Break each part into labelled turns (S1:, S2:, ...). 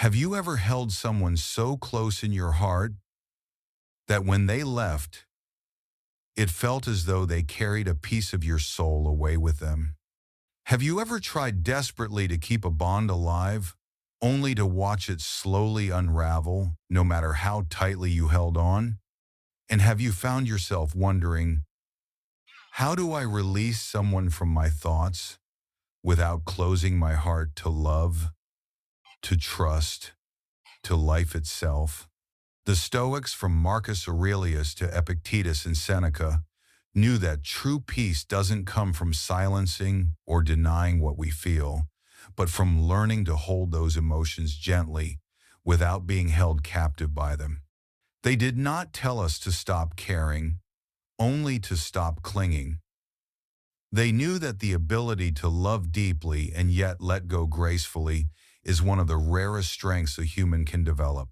S1: Have you ever held someone so close in your heart that when they left, it felt as though they carried a piece of your soul away with them? Have you ever tried desperately to keep a bond alive, only to watch it slowly unravel, no matter how tightly you held on? And have you found yourself wondering, how do I release someone from my thoughts without closing my heart to love, to trust, to life itself? The Stoics, from Marcus Aurelius to Epictetus and Seneca, knew that true peace doesn't come from silencing or denying what we feel, but from learning to hold those emotions gently without being held captive by them. They did not tell us to stop caring, only to stop clinging. They knew that the ability to love deeply and yet let go gracefully is one of the rarest strengths a human can develop.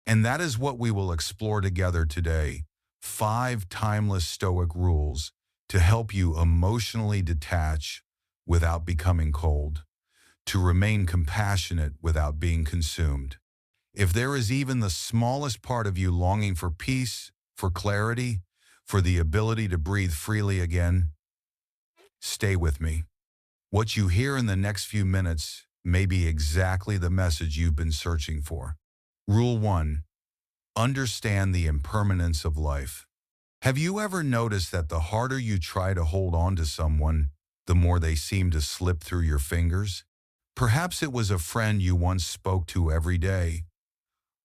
S1: And that is what we will explore together today. 5 timeless Stoic rules to help you emotionally detach without becoming cold, to remain compassionate without being consumed. If there is even the smallest part of you longing for peace, for clarity, for the ability to breathe freely again, stay with me. What you hear in the next few minutes may be exactly the message you've been searching for. Rule 1. Understand the impermanence of life. Have you ever noticed that the harder you try to hold on to someone, the more they seem to slip through your fingers? Perhaps it was a friend you once spoke to every day,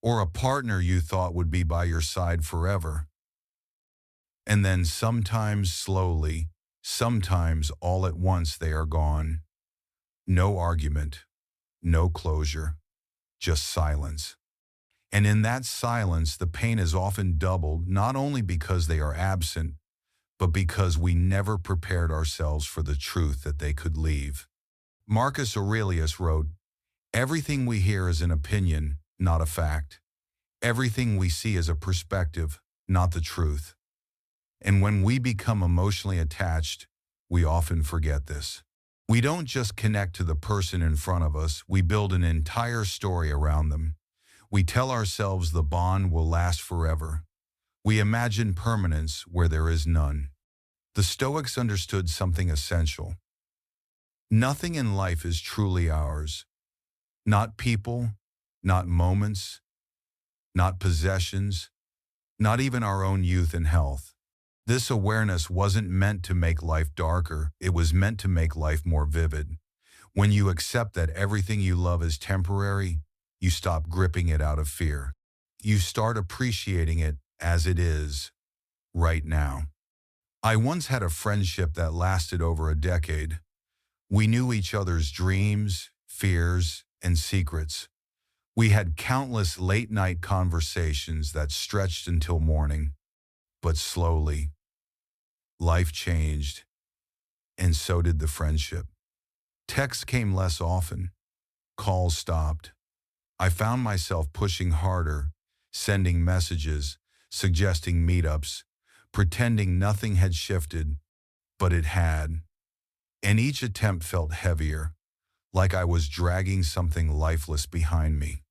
S1: or a partner you thought would be by your side forever. And then sometimes slowly, sometimes all at once they are gone. No argument, no closure, just silence. And in that silence, the pain is often doubled, not only because they are absent, but because we never prepared ourselves for the truth that they could leave. Marcus Aurelius wrote, "Everything we hear is an opinion, not a fact. Everything we see is a perspective, not the truth." And when we become emotionally attached, we often forget this. We don't just connect to the person in front of us, we build an entire story around them. We tell ourselves the bond will last forever. We imagine permanence where there is none. The Stoics understood something essential. Nothing in life is truly ours. Not people, not moments, not possessions, not even our own youth and health. This awareness wasn't meant to make life darker, it was meant to make life more vivid. When you accept that everything you love is temporary, you stop gripping it out of fear. You start appreciating it as it is, right now. I once had a friendship that lasted over a decade. We knew each other's dreams, fears, and secrets. We had countless late-night conversations that stretched until morning. But slowly, life changed, and so did the friendship. Texts came less often. Calls stopped. I found myself pushing harder, sending messages, suggesting meetups, pretending nothing had shifted, but it had. And each attempt felt heavier, like I was dragging something lifeless behind me.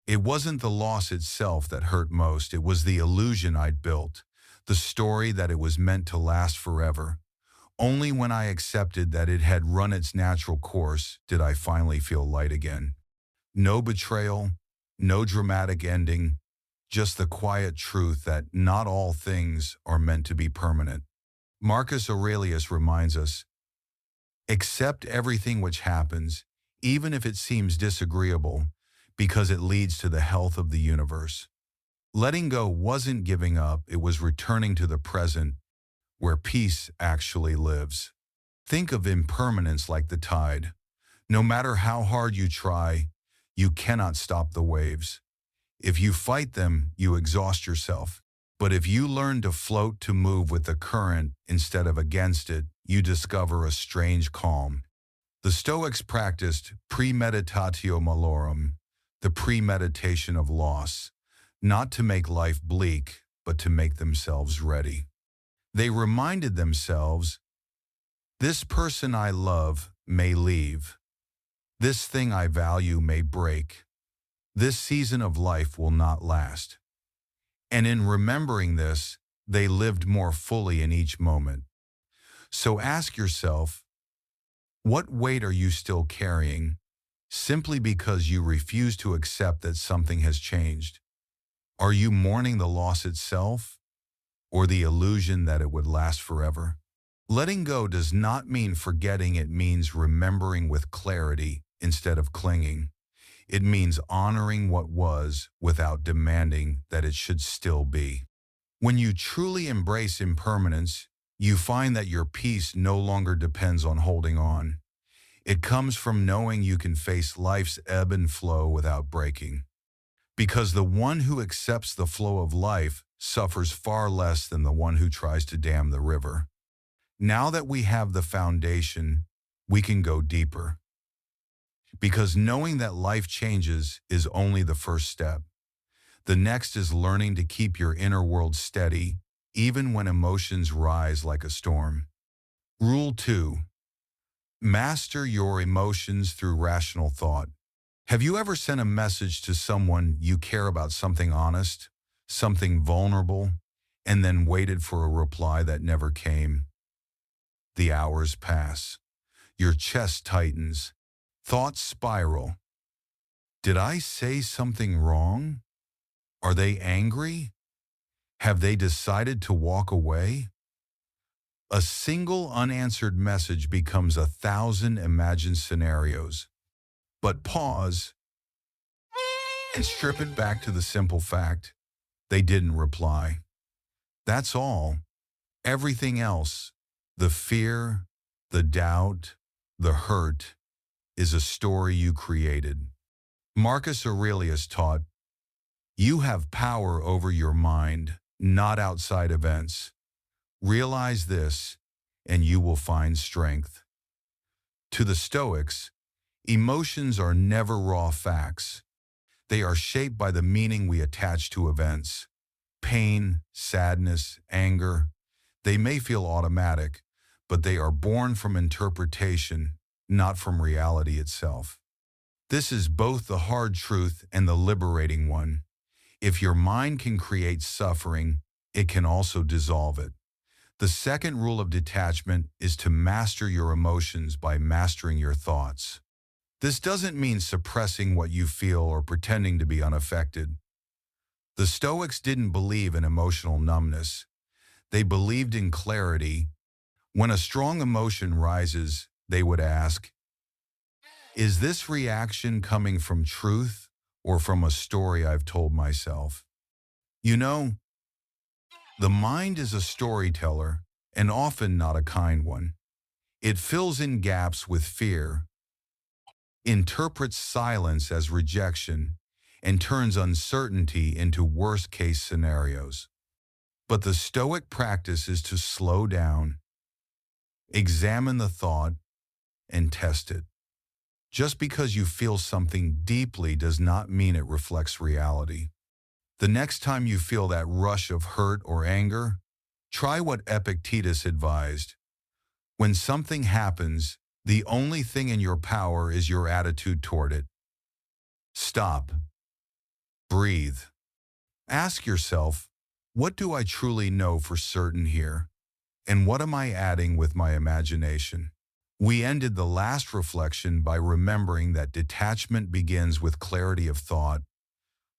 S1: It wasn't the loss itself that hurt most, it was the illusion I'd built, the story that it was meant to last forever. Only when I accepted that it had run its natural course did I finally feel light again. No betrayal, no dramatic ending, just the quiet truth that not all things are meant to be permanent. Marcus Aurelius reminds us, accept everything which happens, even if it seems disagreeable, because it leads to the health of the universe. Letting go wasn't giving up, it was returning to the present, where peace actually lives. Think of impermanence like the tide. No matter how hard you try, you cannot stop the waves. If you fight them, you exhaust yourself. But if you learn to float, to move with the current instead of against it, you discover a strange calm. The Stoics practiced premeditatio malorum, the premeditation of loss, not to make life bleak, but to make themselves ready. They reminded themselves, this person I love may leave. This thing I value may break. This season of life will not last. And in remembering this, they lived more fully in each moment. So ask yourself, what weight are you still carrying simply because you refuse to accept that something has changed? Are you mourning the loss itself or the illusion that it would last forever? Letting go does not mean forgetting, it means remembering with clarity instead of clinging. It means honoring what was without demanding that it should still be. When you truly embrace impermanence, you find that your peace no longer depends on holding on. It comes from knowing you can face life's ebb and flow without breaking. Because the one who accepts the flow of life suffers far less than the one who tries to dam the river. Now that we have the foundation, we can go deeper. Because knowing that life changes is only the first step. The next is learning to keep your inner world steady, even when emotions rise like a storm. Rule 2. Master your emotions through rational thought. Have you ever sent a message to someone you care about, something honest, something vulnerable, and then waited for a reply that never came? The hours pass. Your chest tightens. Thoughts spiral. Did I say something wrong? Are they angry? Have they decided to walk away? A single unanswered message becomes 1,000 imagined scenarios. But pause and strip it back to the simple fact: they didn't reply. That's all. Everything else, the fear, the doubt, the hurt, is a story you created. Marcus Aurelius taught, "You have power over your mind, not outside events. Realize this, and you will find strength." To the Stoics, emotions are never raw facts. They are shaped by the meaning we attach to events. Pain, sadness, anger, they may feel automatic, but they are born from interpretation, not from reality itself. This is both the hard truth and the liberating one. If your mind can create suffering, it can also dissolve it. The second rule of detachment is to master your emotions by mastering your thoughts. This doesn't mean suppressing what you feel or pretending to be unaffected. The Stoics didn't believe in emotional numbness. They believed in clarity. When a strong emotion rises, they would ask, is this reaction coming from truth or from a story I've told myself? You know, the mind is a storyteller, and often not a kind one. It fills in gaps with fear, interprets silence as rejection, and turns uncertainty into worst-case scenarios. But the Stoic practice is to slow down, examine the thought, and test it. Just because you feel something deeply does not mean it reflects reality. The next time you feel that rush of hurt or anger, try what Epictetus advised. When something happens, the only thing in your power is your attitude toward it. Stop. Breathe. Ask yourself, what do I truly know for certain here? And what am I adding with my imagination? We ended the last reflection by remembering that detachment begins with clarity of thought,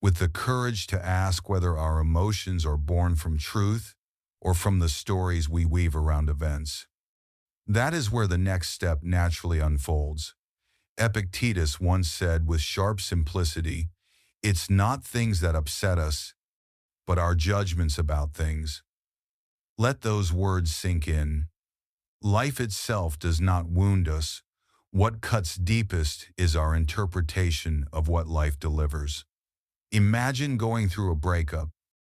S1: with the courage to ask whether our emotions are born from truth or from the stories we weave around events. That is where the next step naturally unfolds. Epictetus once said with sharp simplicity, "It's not things that upset us, but our judgments about things." Let those words sink in. Life itself does not wound us. What cuts deepest is our interpretation of what life delivers. Imagine going through a breakup.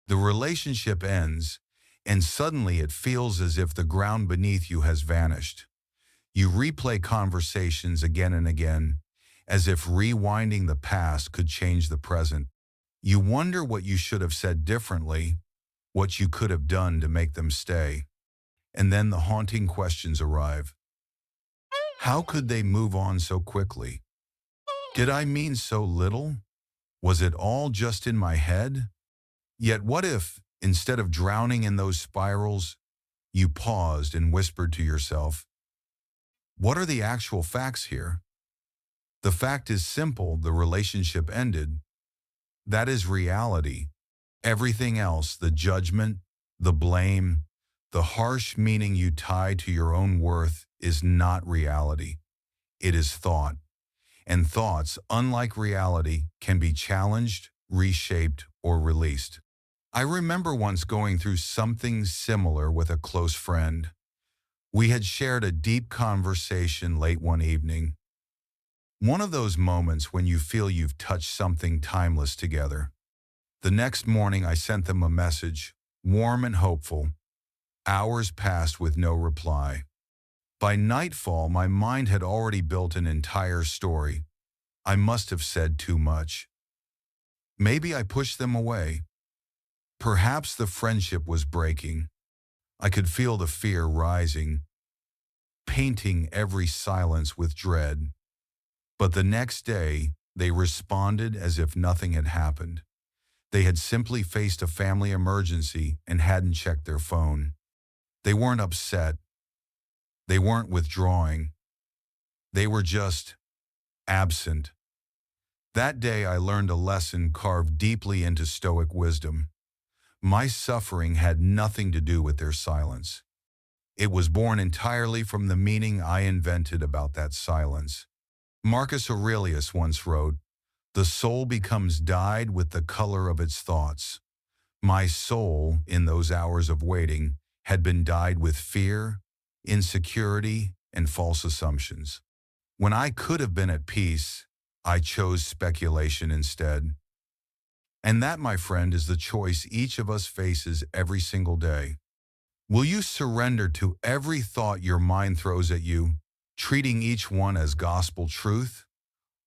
S1: The relationship ends, and suddenly it feels as if the ground beneath you has vanished. You replay conversations again and again, as if rewinding the past could change the present. You wonder what you should have said differently, what you could have done to make them stay. And then the haunting questions arrive. How could they move on so quickly? Did I mean so little? Was it all just in my head? Yet what if, instead of drowning in those spirals, you paused and whispered to yourself, what are the actual facts here? The fact is simple, the relationship ended. That is reality. Everything else, the judgment, the blame, the harsh meaning you tie to your own worth, is not reality. It is thought. And thoughts, unlike reality, can be challenged, reshaped, or released. I remember once going through something similar with a close friend. We had shared a deep conversation late one evening. One of those moments when you feel you've touched something timeless together. The next morning I sent them a message, warm and hopeful. Hours passed with no reply. By nightfall, my mind had already built an entire story. I must have said too much. Maybe I pushed them away. Perhaps the friendship was breaking. I could feel the fear rising, painting every silence with dread. But the next day, they responded as if nothing had happened. They had simply faced a family emergency and hadn't checked their phone. They weren't upset. They weren't withdrawing. They were just absent. That day I learned a lesson carved deeply into Stoic wisdom. My suffering had nothing to do with their silence. It was born entirely from the meaning I invented about that silence. Marcus Aurelius once wrote, "The soul becomes dyed with the color of its thoughts." My soul, in those hours of waiting, had been dyed with fear, insecurity, and false assumptions. When I could have been at peace, I chose speculation instead. And that, my friend, is the choice each of us faces every single day. Will you surrender to every thought your mind throws at you, treating each one as gospel truth?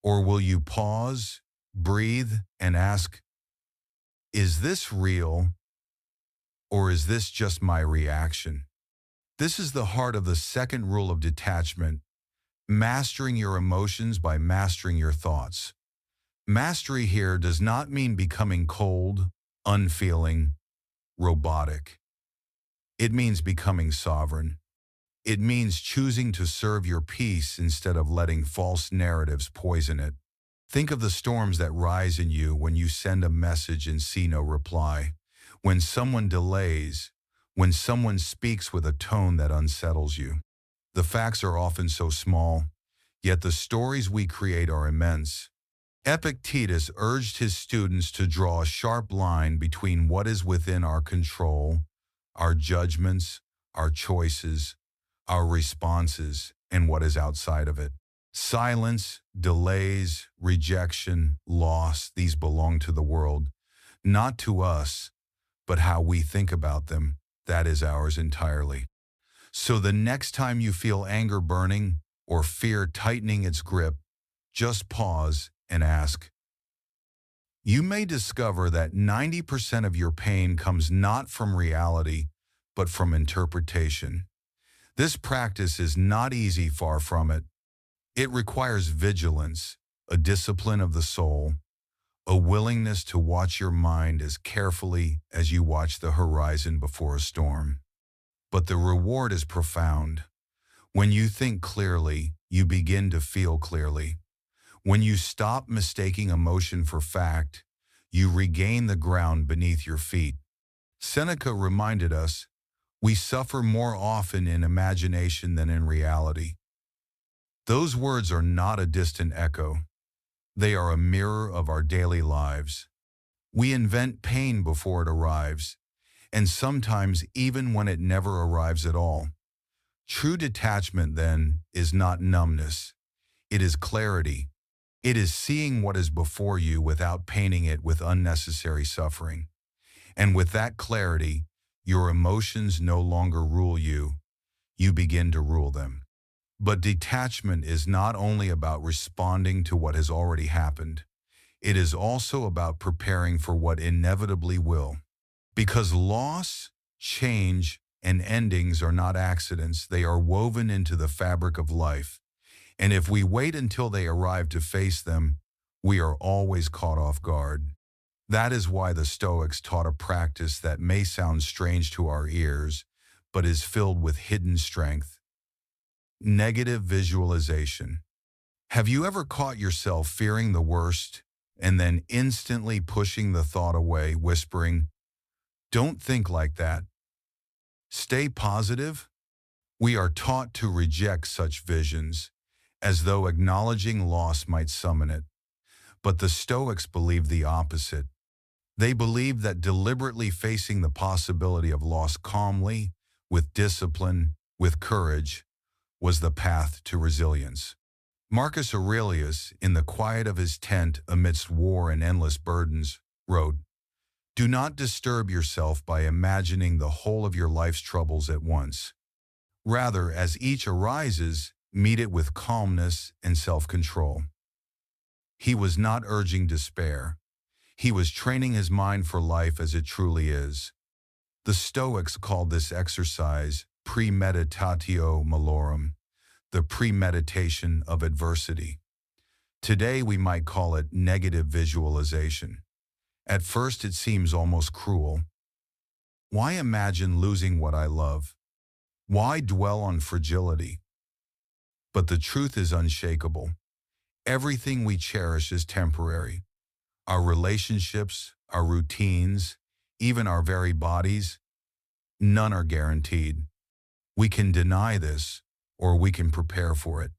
S1: Or will you pause, breathe, and ask, is this real, or is this just my reaction? This is the heart of the second rule of detachment, mastering your emotions by mastering your thoughts. Mastery here does not mean becoming cold, unfeeling, robotic. It means becoming sovereign. It means choosing to serve your peace instead of letting false narratives poison it. Think of the storms that rise in you when you send a message and see no reply, when someone delays, when someone speaks with a tone that unsettles you. The facts are often so small, yet the stories we create are immense. Epictetus urged his students to draw a sharp line between what is within our control, our judgments, our choices, our responses, and what is outside of it. Silence, delays, rejection, loss, these belong to the world, not to us, but how we think about them, that is ours entirely. So the next time you feel anger burning or fear tightening its grip, just pause and ask. You may discover that 90% of your pain comes not from reality, but from interpretation. This practice is not easy, far from it. It requires vigilance, a discipline of the soul, a willingness to watch your mind as carefully as you watch the horizon before a storm. But the reward is profound. When you think clearly, you begin to feel clearly. When you stop mistaking emotion for fact, you regain the ground beneath your feet. Seneca reminded us, we suffer more often in imagination than in reality. Those words are not a distant echo. They are a mirror of our daily lives. We invent pain before it arrives, and sometimes even when it never arrives at all. True detachment, then, is not numbness. It is clarity. It is seeing what is before you without painting it with unnecessary suffering. And with that clarity, your emotions no longer rule you. You begin to rule them. But detachment is not only about responding to what has already happened. It is also about preparing for what inevitably will. Because loss, change, and endings are not accidents, they are woven into the fabric of life. And if we wait until they arrive to face them, We are always caught off guard. That is why the Stoics taught a practice that may sound strange to our ears, but is filled with hidden strength. Negative visualization. Have you ever caught yourself fearing the worst and then instantly pushing the thought away, whispering, "Don't think like that. Stay positive"? We are taught to reject such visions, as though acknowledging loss might summon it. But the Stoics believed the opposite. They believed that deliberately facing the possibility of loss calmly, with discipline, with courage, was the path to resilience. Marcus Aurelius, in the quiet of his tent amidst war and endless burdens, wrote, "Do not disturb yourself by imagining the whole of your life's troubles at once. Rather, as each arises, meet it with calmness and self-control." He was not urging despair. He was training his mind for life as it truly is. The Stoics called this exercise premeditatio malorum, the premeditation of adversity. Today we might call it negative visualization. At first it seems almost cruel. Why imagine losing what I love? Why dwell on fragility? But the truth is unshakable. Everything we cherish is temporary. Our relationships, our routines, even our very bodies, none are guaranteed. We can deny this, or we can prepare for it.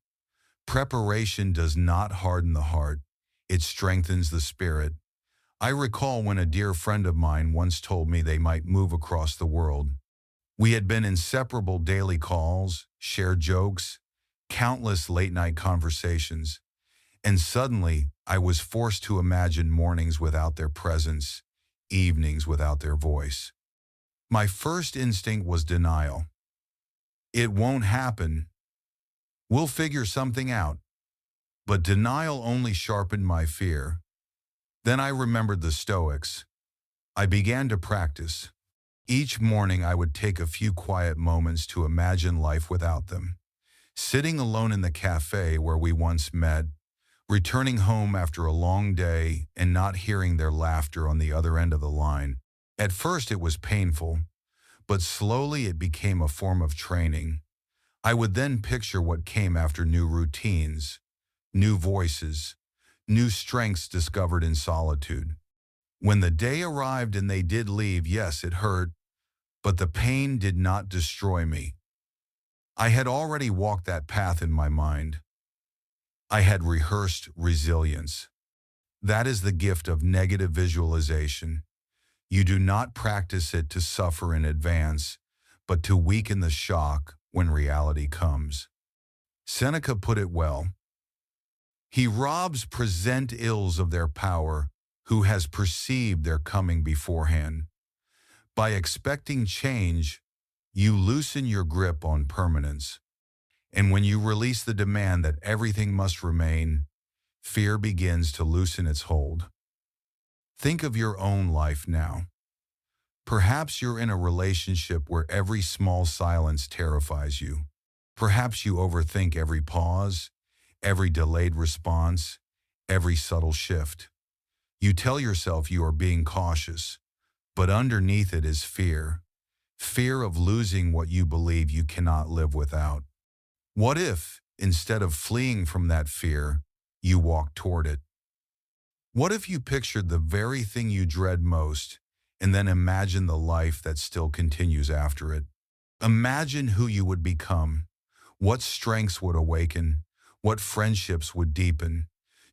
S1: Preparation does not harden the heart, it strengthens the spirit. I recall when a dear friend of mine once told me they might move across the world. We had been inseparable daily calls, shared jokes, countless late-night conversations, and suddenly I was forced to imagine mornings without their presence, evenings without their voice. My first instinct was denial. It won't happen. We'll figure something out. But denial only sharpened my fear. Then I remembered the Stoics. I began to practice. Each morning I would take a few quiet moments to imagine life without them. Sitting alone in the cafe where we once met, returning home after a long day and not hearing their laughter on the other end of the line. At first it was painful, but slowly it became a form of training. I would then picture what came after: new routines, new voices, new strengths discovered in solitude. When the day arrived and they did leave, yes, it hurt, but the pain did not destroy me. I had already walked that path in my mind. I had rehearsed resilience. That is the gift of negative visualization. You do not practice it to suffer in advance, but to weaken the shock when reality comes. Seneca put it well. He robs present ills of their power who has perceived their coming beforehand. By expecting change, you loosen your grip on permanence. And when you release the demand that everything must remain, fear begins to loosen its hold. Think of your own life now. Perhaps you're in a relationship where every small silence terrifies you. Perhaps you overthink every pause, every delayed response, every subtle shift. You tell yourself you are being cautious, but underneath it is fear. Fear of losing what you believe you cannot live without. What if, instead of fleeing from that fear, you walked toward it? What if you pictured the very thing you dread most and then imagine the life that still continues after it? Imagine who you would become, what strengths would awaken, what friendships would deepen.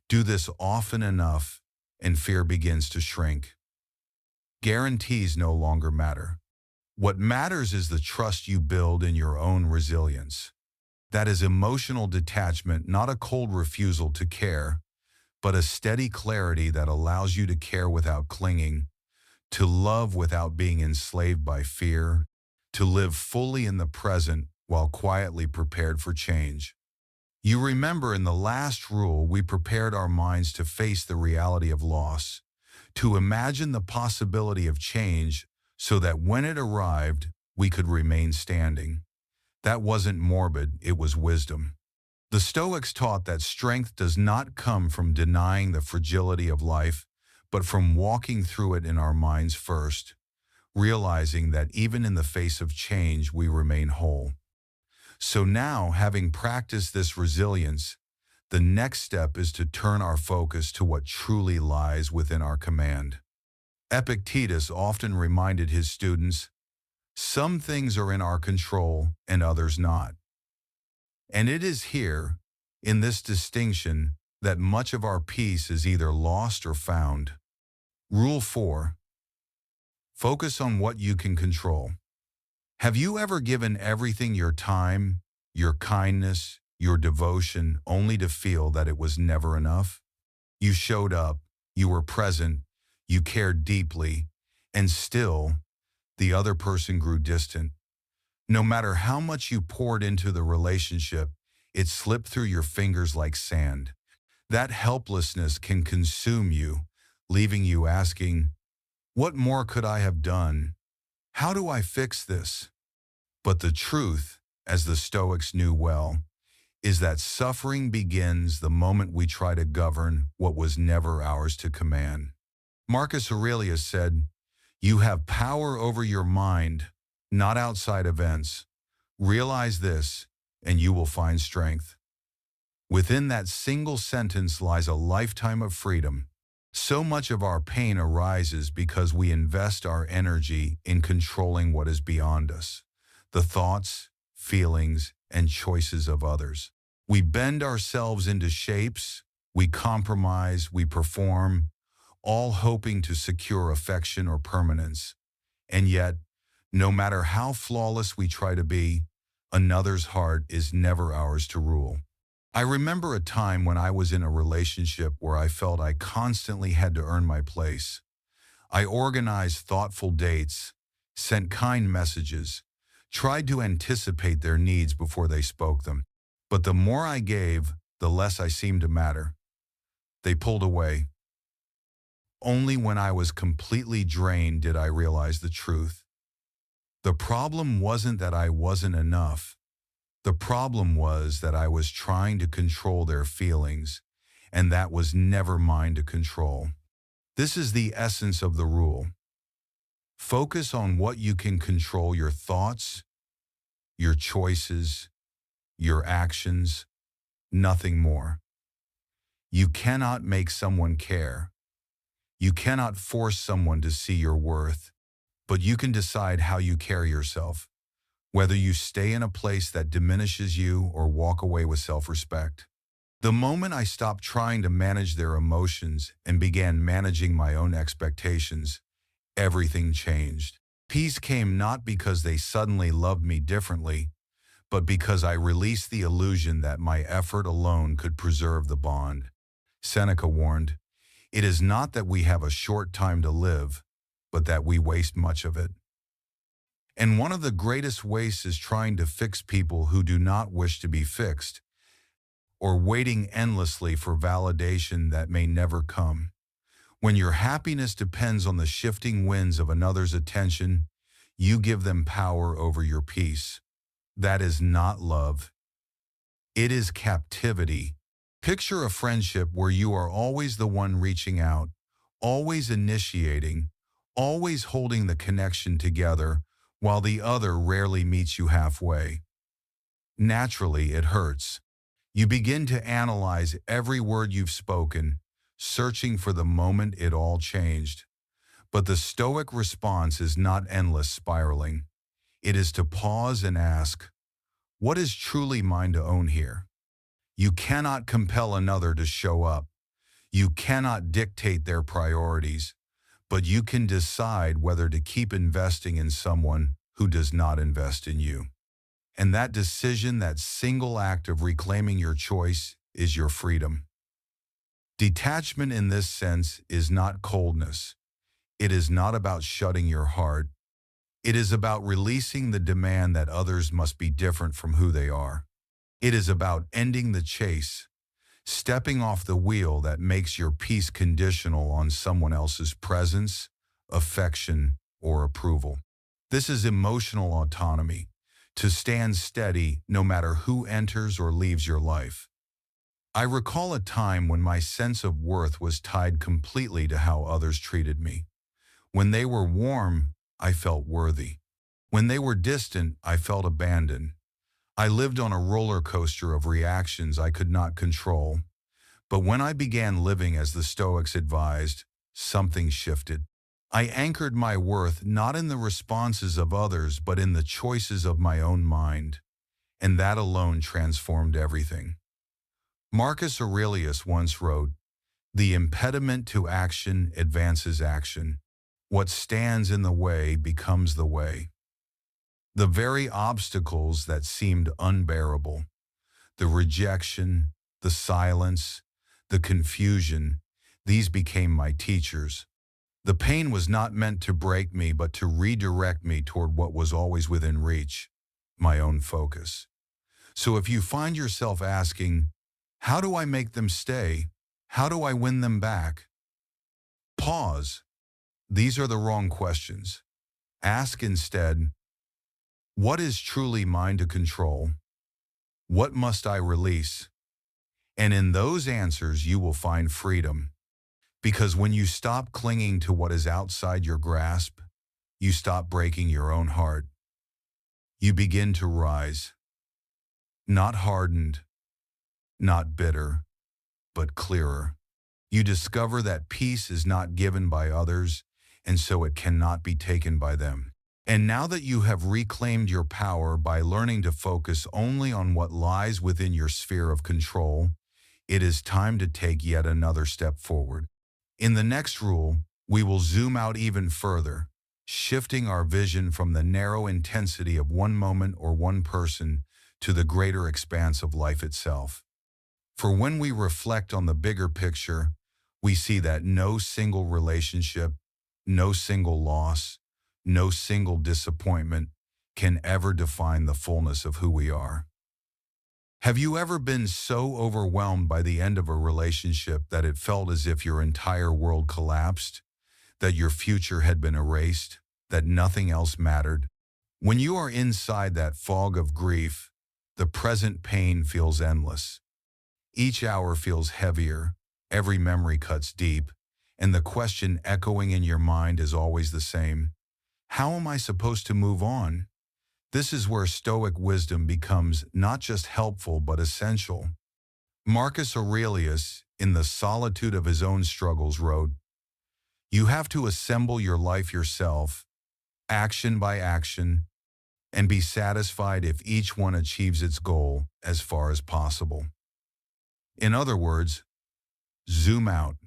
S1: Do this often enough, and fear begins to shrink. Guarantees no longer matter. What matters is the trust you build in your own resilience. That is emotional detachment, not a cold refusal to care, but a steady clarity that allows you to care without clinging, to love without being enslaved by fear, to live fully in the present while quietly prepared for change. You remember in the last rule, we prepared our minds to face the reality of loss, to imagine the possibility of change so that when it arrived, we could remain standing. That wasn't morbid, it was wisdom. The Stoics taught that strength does not come from denying the fragility of life, but from walking through it in our minds first, realizing that even in the face of change, we remain whole. So now, having practiced this resilience, the next step is to turn our focus to what truly lies within our command. Epictetus often reminded his students, some things are in our control and others not. And it is here, in this distinction, that much of our peace is either lost or found. Rule 4. Focus on what you can control. Have you ever given everything your time, your kindness, your devotion, only to feel that it was never enough? You showed up, you were present, you cared deeply, and still, the other person grew distant. No matter how much you poured into the relationship, it slipped through your fingers like sand. That helplessness can consume you, leaving you asking, what more could I have done? How do I fix this? But the truth, as the Stoics knew well, is that suffering begins the moment we try to govern what was never ours to command. Marcus Aurelius said, you have power over your mind, not outside events. Realize this, and you will find strength. Within that single sentence lies a lifetime of freedom. So much of our pain arises because we invest our energy in controlling what is beyond us, the thoughts, feelings, and choices of others. We bend ourselves into shapes, we compromise, we perform, all hoping to secure affection or permanence. And yet, no matter how flawless we try to be, another's heart is never ours to rule. I remember a time when I was in a relationship where I felt I constantly had to earn my place. I organized thoughtful dates, sent kind messages, tried to anticipate their needs before they spoke them. But the more I gave, the less I seemed to matter. They pulled away. Only when I was completely drained did I realize the truth. The problem wasn't that I wasn't enough. The problem was that I was trying to control their feelings, and that was never mine to control. This is the essence of the rule. Focus on what you can control: your thoughts, your choices, your actions, nothing more. You cannot make someone care. You cannot force someone to see your worth, but you can decide how you carry yourself, whether you stay in a place that diminishes you or walk away with self-respect. The moment I stopped trying to manage their emotions and began managing my own expectations, everything changed. Peace came not because they suddenly loved me differently, but because I released the illusion that my effort alone could preserve the bond. Seneca warned, "It is not that we have a short time to live, but that we waste much of it." And one of the greatest wastes is trying to fix people who do not wish to be fixed, or waiting endlessly for validation that may never come. When your happiness depends on the shifting winds of another's attention, you give them power over your peace. That is not love. It is captivity. Picture a friendship where you are always the one reaching out, always initiating, always holding the connection together, while the other rarely meets you halfway. Naturally, it hurts. You begin to analyze every word you've spoken, searching for the moment it all changed. But the Stoic response is not endless spiraling. It is to pause and ask, what is truly mine to own here? You cannot compel another to show up. You cannot dictate their priorities, but you can decide whether to keep investing in someone who does not invest in you. And that decision, that single act of reclaiming your choice, is your freedom. Detachment in this sense is not coldness. It is not about shutting your heart. It is about releasing the demand that others must be different from who they are. It is about ending the chase, stepping off the wheel that makes your peace conditional on someone else's presence, affection, or approval. This is emotional autonomy, to stand steady no matter who enters or leaves your life. I recall a time when my sense of worth was tied completely to how others treated me. When they were warm, I felt worthy. When they were distant, I felt abandoned. I lived on a roller coaster of reactions I could not control. But when I began living as the Stoics advised, something shifted. I anchored my worth not in the responses of others but in the choices of my own mind, and that alone transformed everything. Marcus Aurelius once wrote, "The impediment to action advances action. What stands in the way becomes the way." The very obstacles that seemed unbearable, the rejection, the silence, the confusion, these became my teachers. The pain was not meant to break me, but to redirect me toward what was always within reach, my own focus. So if you find yourself asking, how do I make them stay? How do I win them back? Pause. These are the wrong questions. Ask instead, what is truly mine to control? What must I release? And in those answers, you will find freedom. Because when you stop clinging to what is outside your grasp, you stop breaking your own heart. You begin to rise, not hardened, not bitter, but clearer. You discover that peace is not given by others, and so it cannot be taken by them. And now that you have reclaimed your power by learning to focus only on what lies within your sphere of control, it is time to take yet another step forward. In the next rule, we will zoom out even further, shifting our vision from the narrow intensity of one moment or one person to the greater expanse of life itself. For when we reflect on the bigger picture, we see that no single relationship, no single loss, no single disappointment can ever define the fullness of who we are. Have you ever been so overwhelmed by the end of a relationship that it felt as if your entire world collapsed, that your future had been erased, that nothing else mattered? When you are inside that fog of grief, the present pain feels endless. Each hour feels heavier, every memory cuts deep, and the question echoing in your mind is always the same. How am I supposed to move on? This is where Stoic wisdom becomes not just helpful but essential. Marcus Aurelius, in the solitude of his own struggles, wrote, "You have to assemble your life yourself, action by action, and be satisfied if each one achieves its goal as far as possible." In other words, zoom out.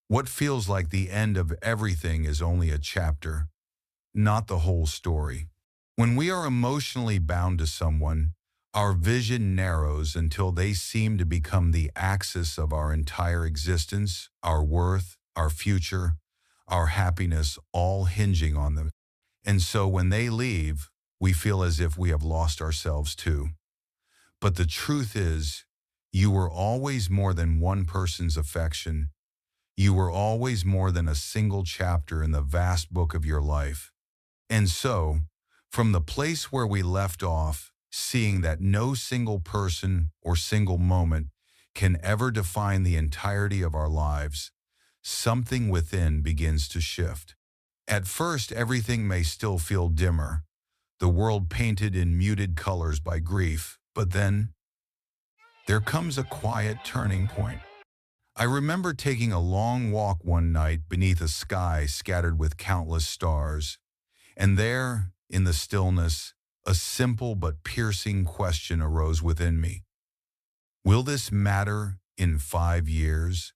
S1: What feels like the end of everything is only a chapter, not the whole story. When we are emotionally bound to someone, our vision narrows until they seem to become the axis of our entire existence, our worth, our future, our happiness, all hinging on them. And so when they leave, we feel as if we have lost ourselves too. But the truth is, you were always more than one person's affection. You were always more than a single chapter in the vast book of your life. And so, from the place where we left off, seeing that no single person or single moment can ever define the entirety of our lives, something within begins to shift. At first, everything may still feel dimmer, the world painted in muted colors by grief, but then there comes a quiet turning point. I remember taking a long walk one night beneath a sky scattered with countless stars, and there, in the stillness, a simple but piercing question arose within me. Will this matter in 5 years?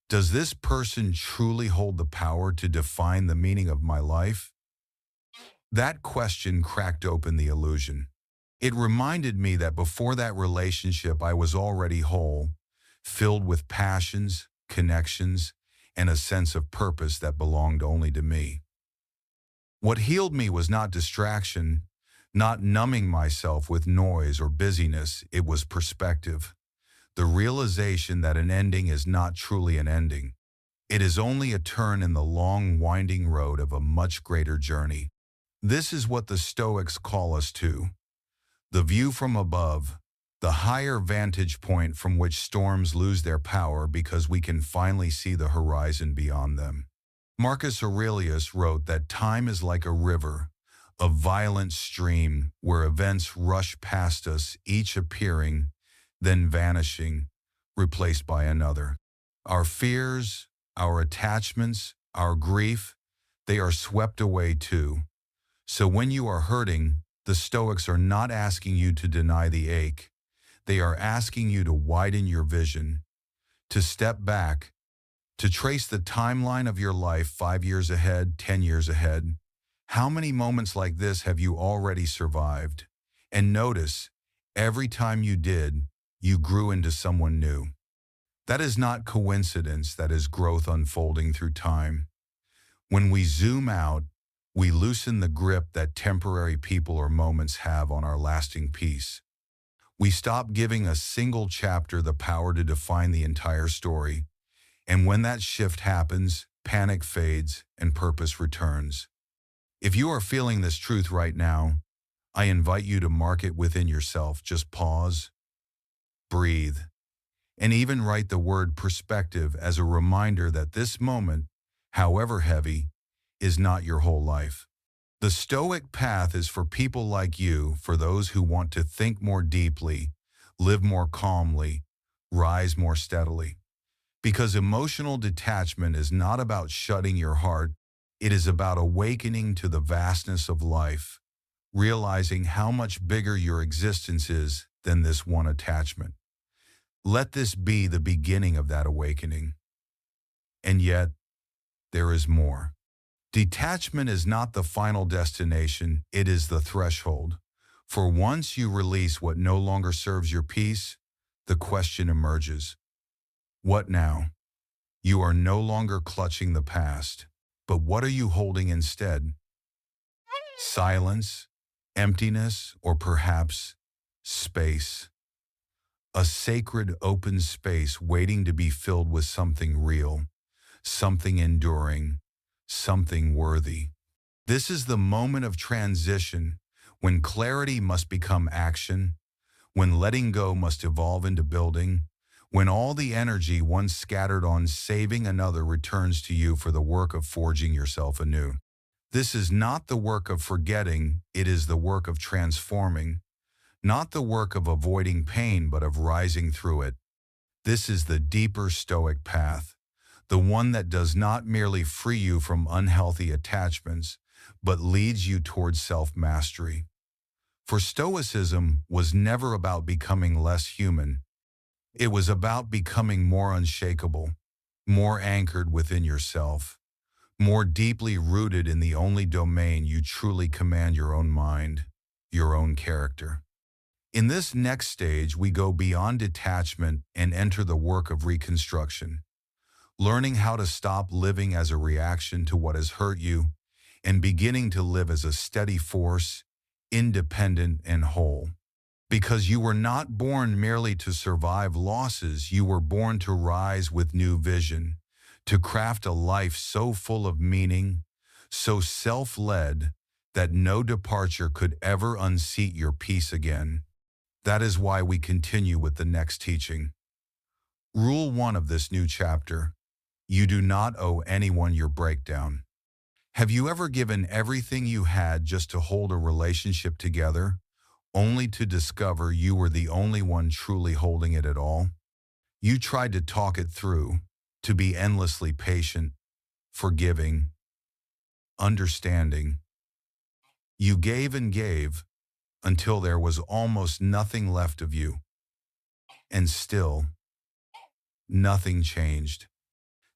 S1: Does this person truly hold the power to define the meaning of my life? That question cracked open the illusion. It reminded me that before that relationship I was already whole, filled with passions, connections, and a sense of purpose that belonged only to me. What healed me was not distraction, not numbing myself with noise or busyness, it was perspective. The realization that an ending is not truly an ending. It is only a turn in the long, winding road of a much greater journey. This is what the Stoics call us to. The view from above, the higher vantage point from which storms lose their power because we can finally see the horizon beyond them. Marcus Aurelius wrote that time is like a river, a violent stream where events rush past us, each appearing, then vanishing, replaced by another. Our fears, our attachments, our grief, they are swept away too. So when you are hurting, the Stoics are not asking you to deny the ache. They are asking you to widen your vision, to step back, to trace the timeline of your life 5 years ahead, 10 years ahead. How many moments like this have you already survived? And notice, every time you did, you grew into someone new. That is not coincidence, that is growth unfolding through time. When we zoom out, we loosen the grip that temporary people or moments have on our lasting peace. We stop giving a single chapter the power to define the entire story. And when that shift happens, panic fades and purpose returns. If you are feeling this truth right now, I invite you to mark it within yourself. Just pause, breathe, and even write the word perspective as a reminder that this moment, however heavy, is not your whole life. The Stoic path is for people like you, for those who want to think more deeply, live more calmly, rise more steadily. Because emotional detachment is not about shutting your heart, it is about awakening to the vastness of life, realizing how much bigger your existence is than this one attachment. Let this be the beginning of that awakening. And yet, there is more. Detachment is not the final destination, it is the threshold. For once you release what no longer serves your peace, the question emerges. What now? You are no longer clutching the past, but what are you holding instead? Silence, emptiness, or perhaps space. A sacred open space waiting to be filled with something real, something enduring, something worthy. This is the moment of transition, when clarity must become action, when letting go must evolve into building, when all the energy once scattered on saving another returns to you for the work of forging yourself anew. This is not the work of forgetting, it is the work of transforming, not the work of avoiding pain but of rising through it. This is the deeper Stoic path, the one that does not merely free you from unhealthy attachments, but leads you towards self-mastery. For Stoicism was never about becoming less human. It was about becoming more unshakable, more anchored within yourself, more deeply rooted in the only domain you truly command, your own mind, your own character. In this next stage, we go beyond detachment and enter the work of reconstruction, learning how to stop living as a reaction to what has hurt you and beginning to live as a steady force, independent and whole. Because you were not born merely to survive losses, you were born to rise with new vision, to craft a life so full of meaning, so self-led, that no departure could ever unseat your peace again. That is why we continue with the next teaching. Rule 1 of this new chapter: you do not owe anyone your breakdown. Have you ever given everything you had just to hold a relationship together, only to discover you were the only one truly holding it at all? You tried to talk it through, to be endlessly patient, forgiving, understanding. You gave and gave until there was almost nothing left of you. And still, nothing changed.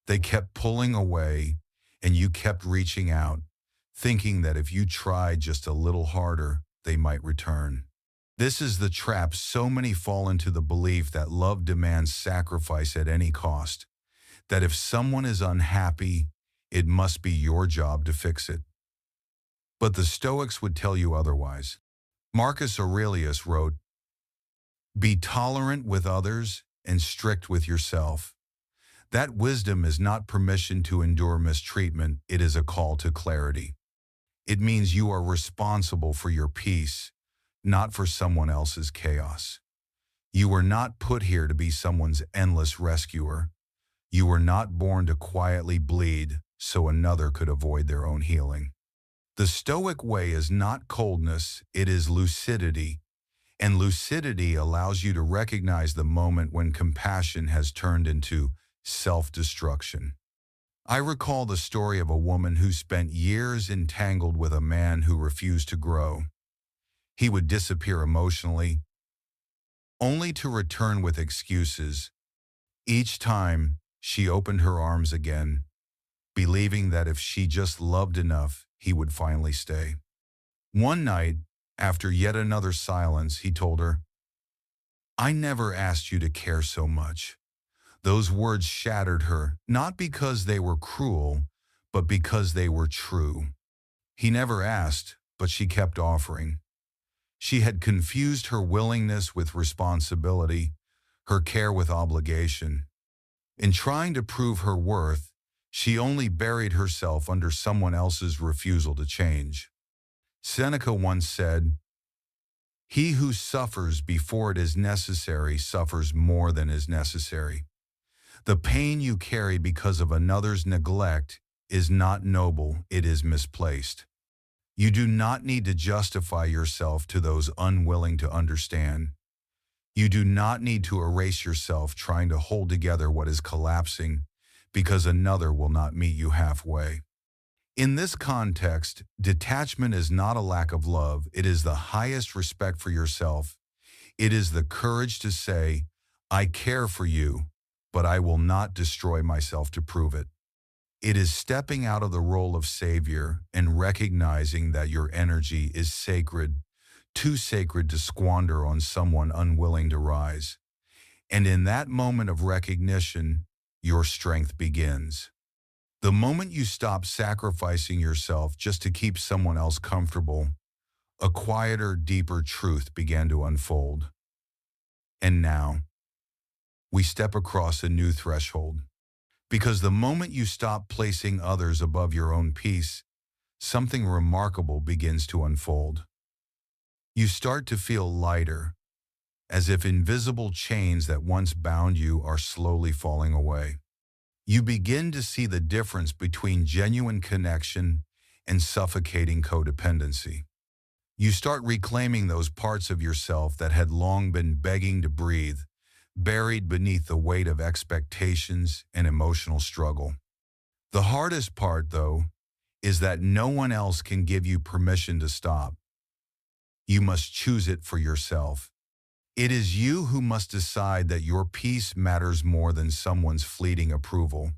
S1: They kept pulling away, and you kept reaching out, thinking that if you tried just a little harder, they might return. This is the trap so many fall into, the belief that love demands sacrifice at any cost, that if someone is unhappy, it must be your job to fix it. But the Stoics would tell you otherwise. Marcus Aurelius wrote, "Be tolerant with others and strict with yourself." That wisdom is not permission to endure mistreatment, it is a call to clarity. It means you are responsible for your peace, not for someone else's chaos. You were not put here to be someone's endless rescuer. You were not born to quietly bleed so another could avoid their own healing. The Stoic way is not coldness, it is lucidity. And lucidity allows you to recognize the moment when compassion has turned into self-destruction. I recall the story of a woman who spent years entangled with a man who refused to grow. He would disappear emotionally, only to return with excuses. Each time, she opened her arms again, believing that if she just loved enough, he would finally stay. One night, after yet another silence, he told her, "I never asked you to care so much." Those words shattered her, not because they were cruel, but because they were true. He never asked, but she kept offering. She had confused her willingness with responsibility, her care with obligation. In trying to prove her worth, she only buried herself under someone else's refusal to change. Seneca once said, "He who suffers before it is necessary suffers more than is necessary." The pain you carry because of another's neglect is not noble, it is misplaced. You do not need to justify yourself to those unwilling to understand. You do not need to erase yourself trying to hold together what is collapsing because another will not meet you halfway. In this context, detachment is not a lack of love, it is the highest respect for yourself. It is the courage to say, "I care for you, but I will not destroy myself to prove it." It is stepping out of the role of savior and recognizing that your energy is sacred, too sacred to squander on someone unwilling to rise. And in that moment of recognition, your strength begins. The moment you stop sacrificing yourself just to keep someone else comfortable, a quieter, deeper truth began to unfold. And now, we step across a new threshold. Because the moment you stop placing others above your own peace, something remarkable begins to unfold. You start to feel lighter, as if invisible chains that once bound you are slowly falling away. You begin to see the difference between genuine connection and suffocating codependency. You start reclaiming those parts of yourself that had long been begging to breathe, buried beneath the weight of expectations and emotional struggle. The hardest part, though, is that no one else can give you permission to stop. You must choose it for yourself. It is you who must decide that your peace matters more than someone's fleeting approval,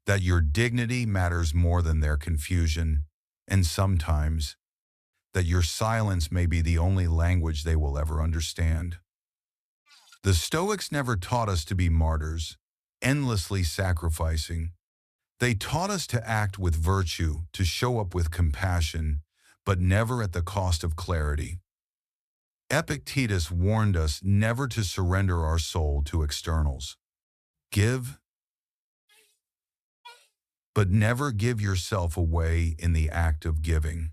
S1: that your dignity matters more than their confusion, and sometimes, that your silence may be the only language they will ever understand. The Stoics never taught us to be martyrs, endlessly sacrificing. They taught us to act with virtue, to show up with compassion, but never at the cost of clarity. Epictetus warned us never to surrender our soul to externals. Give, but never give yourself away in the act of giving.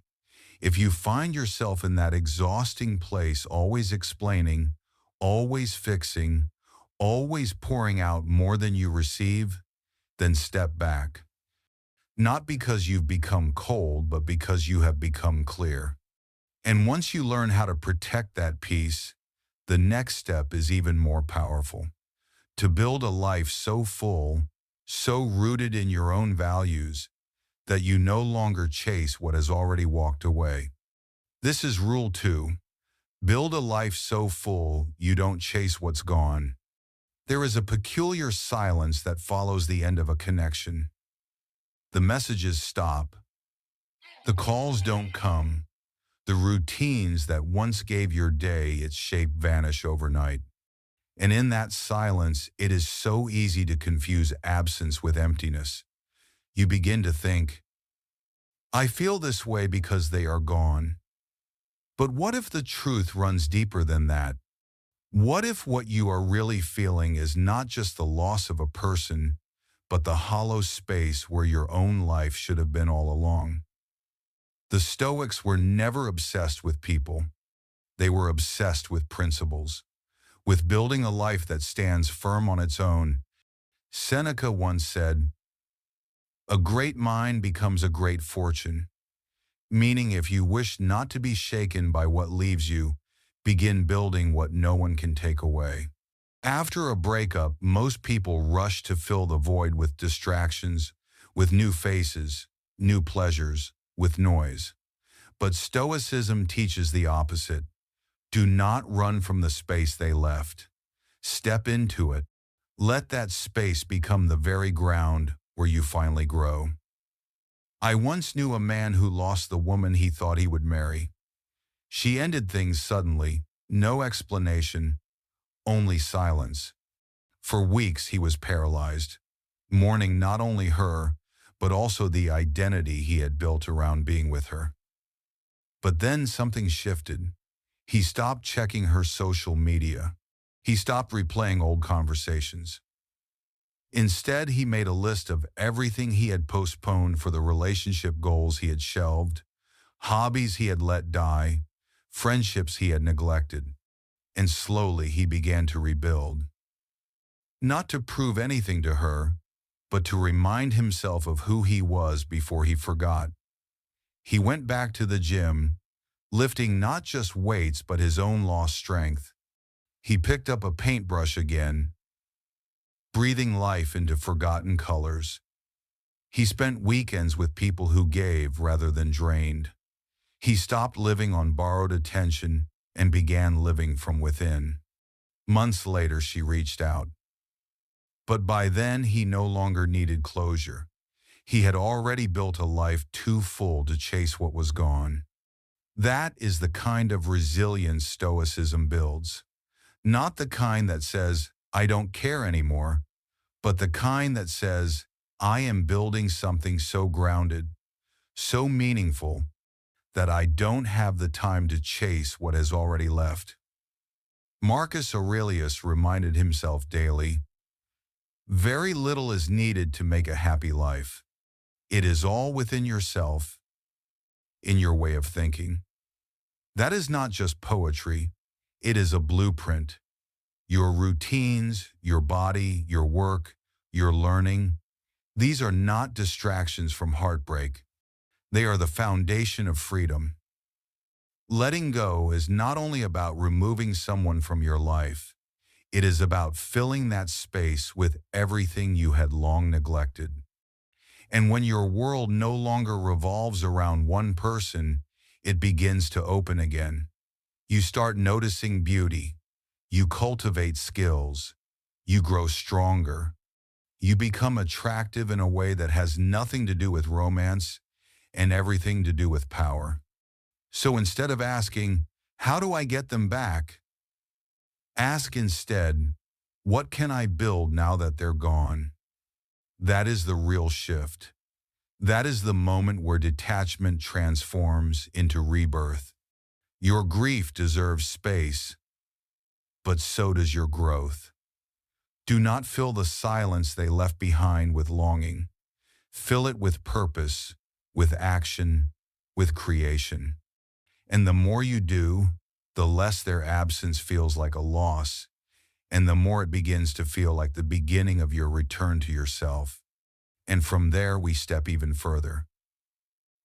S1: If you find yourself in that exhausting place, always explaining, always fixing, always pouring out more than you receive, then step back. Not because you've become cold, but because you have become clear. And once you learn how to protect that peace, the next step is even more powerful. To build a life so full, so rooted in your own values, that you no longer chase what has already walked away. This is rule 2. Build a life so full you don't chase what's gone. There is a peculiar silence that follows the end of a connection. The messages stop. The calls don't come. The routines that once gave your day its shape vanish overnight. And in that silence, it is so easy to confuse absence with emptiness. You begin to think, "I feel this way because they are gone." But what if the truth runs deeper than that? What if what you are really feeling is not just the loss of a person, but the hollow space where your own life should have been all along? The Stoics were never obsessed with people. They were obsessed with principles, with building a life that stands firm on its own. Seneca once said, "A great mind becomes a great fortune," meaning if you wish not to be shaken by what leaves you, begin building what no one can take away. After a breakup, most people rush to fill the void with distractions, with new faces, new pleasures, with noise. But Stoicism teaches the opposite. Do not run from the space they left. Step into it. Let that space become the very ground where you finally grow. I once knew a man who lost the woman he thought he would marry. She ended things suddenly, no explanation, only silence. For weeks he was paralyzed, mourning not only her, but also the identity he had built around being with her. But then something shifted. He stopped checking her social media. He stopped replaying old conversations. Instead, he made a list of everything he had postponed for the relationship goals he had shelved, hobbies he had let die, friendships he had neglected. And slowly he began to rebuild. Not to prove anything to her, but to remind himself of who he was before he forgot. He went back to the gym, lifting not just weights but his own lost strength. He picked up a paintbrush again, breathing life into forgotten colors. He spent weekends with people who gave rather than drained. He stopped living on borrowed attention and began living from within. Months later, she reached out. But by then, he no longer needed closure. He had already built a life too full to chase what was gone. That is the kind of resilience Stoicism builds. Not the kind that says, "I don't care anymore," but the kind that says, "I am building something so grounded, so meaningful, that I don't have the time to chase what has already left." Marcus Aurelius reminded himself daily, "Very little is needed to make a happy life. It is all within yourself, in your way of thinking." That is not just poetry, it is a blueprint. Your routines, your body, your work, your learning, these are not distractions from heartbreak. They are the foundation of freedom. Letting go is not only about removing someone from your life, it is about filling that space with everything you had long neglected. And when your world no longer revolves around one person, it begins to open again. You start noticing beauty. You cultivate skills. You grow stronger. You become attractive in a way that has nothing to do with romance and everything to do with power. So instead of asking, "How do I get them back?" ask instead, "What can I build now that they're gone?" That is the real shift. That is the moment where detachment transforms into rebirth. Your grief deserves space, but so does your growth. Do not fill the silence they left behind with longing. Fill it with purpose, with action, with creation. And the more you do, the less their absence feels like a loss, and the more it begins to feel like the beginning of your return to yourself. And from there, we step even further.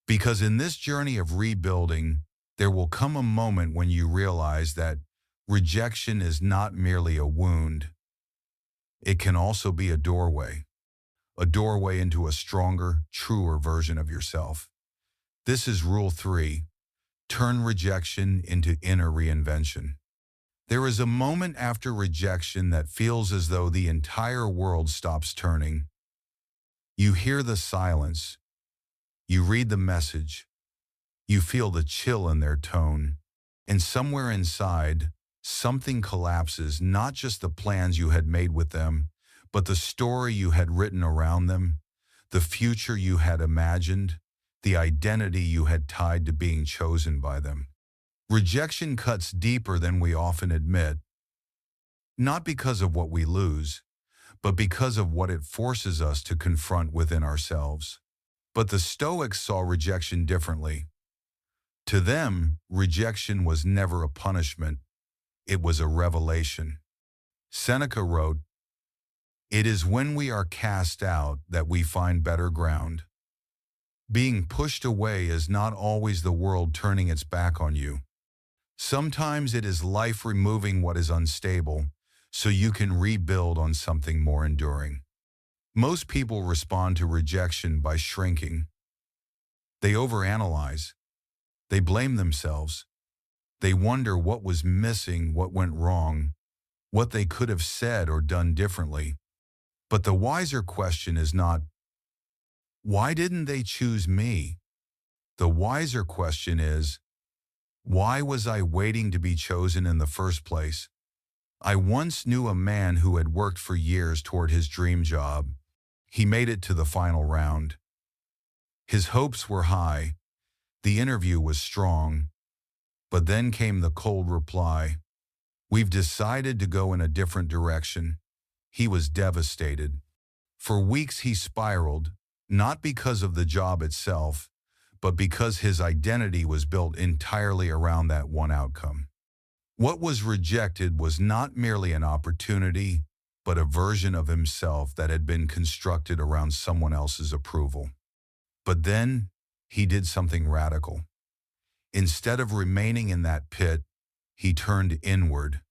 S1: Because in this journey of rebuilding, there will come a moment when you realize that rejection is not merely a wound. It can also be a doorway into a stronger, truer version of yourself. This is Rule 3. Turn rejection into inner reinvention. There is a moment after rejection that feels as though the entire world stops turning. You hear the silence. You read the message. You feel the chill in their tone. And somewhere inside, something collapses, not just the plans you had made with them, but the story you had written around them, the future you had imagined, the identity you had tied to being chosen by them. Rejection cuts deeper than we often admit, not because of what we lose, but because of what it forces us to confront within ourselves. But the Stoics saw rejection differently. To them, rejection was never a punishment, it was a revelation. Seneca wrote, "It is when we are cast out that we find better ground." Being pushed away is not always the world turning its back on you. Sometimes it is life removing what is unstable so you can rebuild on something more enduring. Most people respond to rejection by shrinking. They overanalyze. They blame themselves. They wonder what was missing, what went wrong, what they could have said or done differently. But the wiser question is not, why didn't they choose me? The wiser question is, why was I waiting to be chosen in the first place? I once knew a man who had worked for years toward his dream job. He made it to the final round. His hopes were high. The interview was strong. But then came the cold reply. "We've decided to go in a different direction." He was devastated. For weeks he spiraled, not because of the job itself, but because his identity was built entirely around that one outcome. What was rejected was not merely an opportunity, but a version of himself that had been constructed around someone else's approval. But then he did something radical. Instead of remaining in that pit, he turned inward.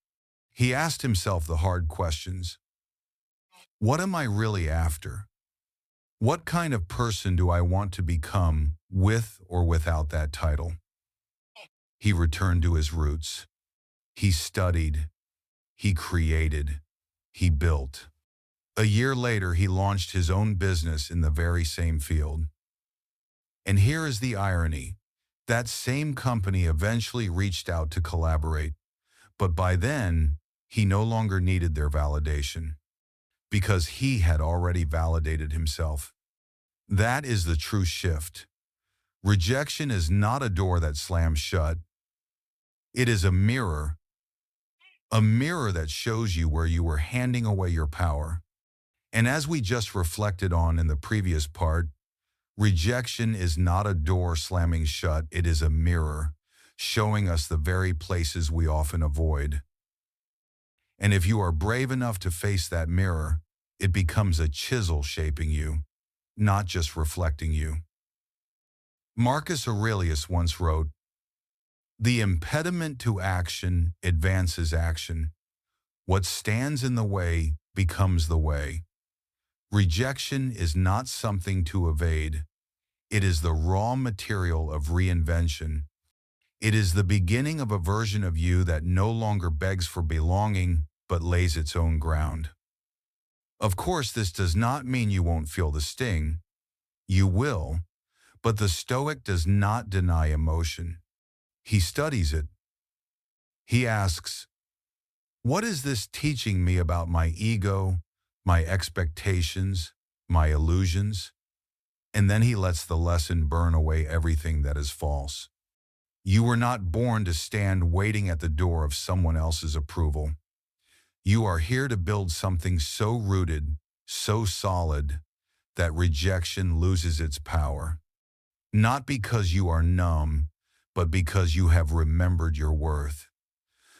S1: He asked himself the hard questions. What am I really after? What kind of person do I want to become with or without that title? He returned to his roots. He studied. He created. He built. A year later, he launched his own business in the very same field. And here is the irony. That same company eventually reached out to collaborate, but by then, he no longer needed their validation, because he had already validated himself. That is the true shift. Rejection is not a door that slams shut. It is a mirror that shows you where you were handing away your power. And as we just reflected on in the previous part, rejection is not a door slamming shut, it is a mirror, showing us the very places we often avoid. And if you are brave enough to face that mirror, it becomes a chisel shaping you, not just reflecting you. Marcus Aurelius once wrote, "The impediment to action advances action. What stands in the way becomes the way." Rejection is not something to evade. It is the raw material of reinvention. It is the beginning of a version of you that no longer begs for belonging, but lays its own ground. Of course, this does not mean you won't feel the sting. You will, but the Stoic does not deny emotion. He studies it. He asks, what is this teaching me about my ego, my expectations, my illusions? And then he lets the lesson burn away everything that is false. You were not born to stand waiting at the door of someone else's approval. You are here to build something so rooted, so solid, that rejection loses its power. Not because you are numb, but because you have remembered your worth.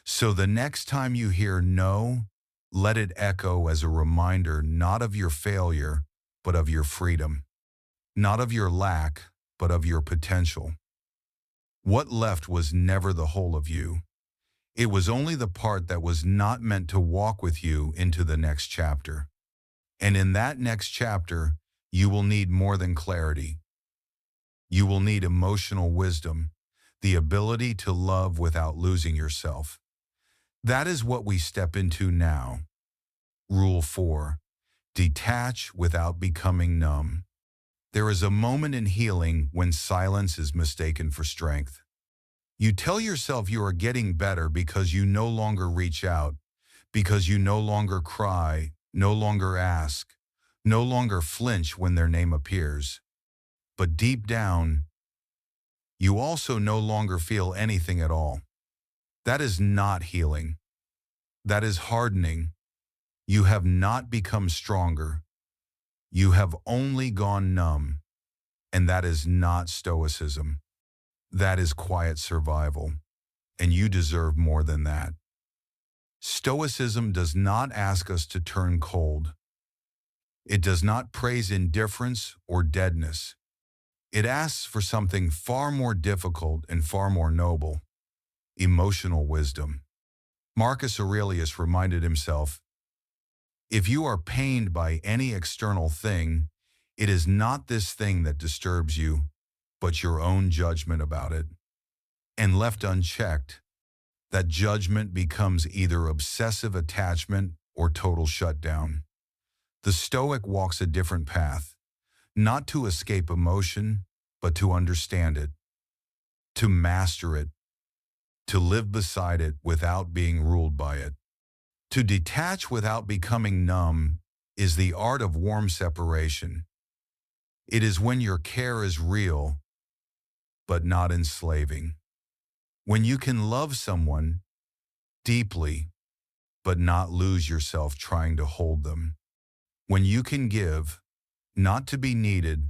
S1: So the next time you hear no, let it echo as a reminder not of your failure, but of your freedom. Not of your lack, but of your potential. What left was never the whole of you. It was only the part that was not meant to walk with you into the next chapter. And in that next chapter, you will need more than clarity. You will need emotional wisdom, the ability to love without losing yourself. That is what we step into now. Rule 4. Detach without becoming numb. There is a moment in healing when silence is mistaken for strength. You tell yourself you are getting better because you no longer reach out, because you no longer cry, no longer ask, no longer flinch when their name appears. But deep down, you also no longer feel anything at all. That is not healing. That is hardening. You have not become stronger. You have only gone numb, and that is not Stoicism. That is quiet survival, and you deserve more than that. Stoicism does not ask us to turn cold. It does not praise indifference or deadness. It asks for something far more difficult and far more noble: emotional wisdom. Marcus Aurelius reminded himself, if you are pained by any external thing, it is not this thing that disturbs you, but your own judgment about it. And left unchecked, that judgment becomes either obsessive attachment or total shutdown. The Stoic walks a different path, not to escape emotion, but to understand it, to master it, to live beside it without being ruled by it. To detach without becoming numb is the art of warm separation. It is when your care is real, but not enslaving. When you can love someone deeply, but not lose yourself trying to hold them. When you can give, not to be needed,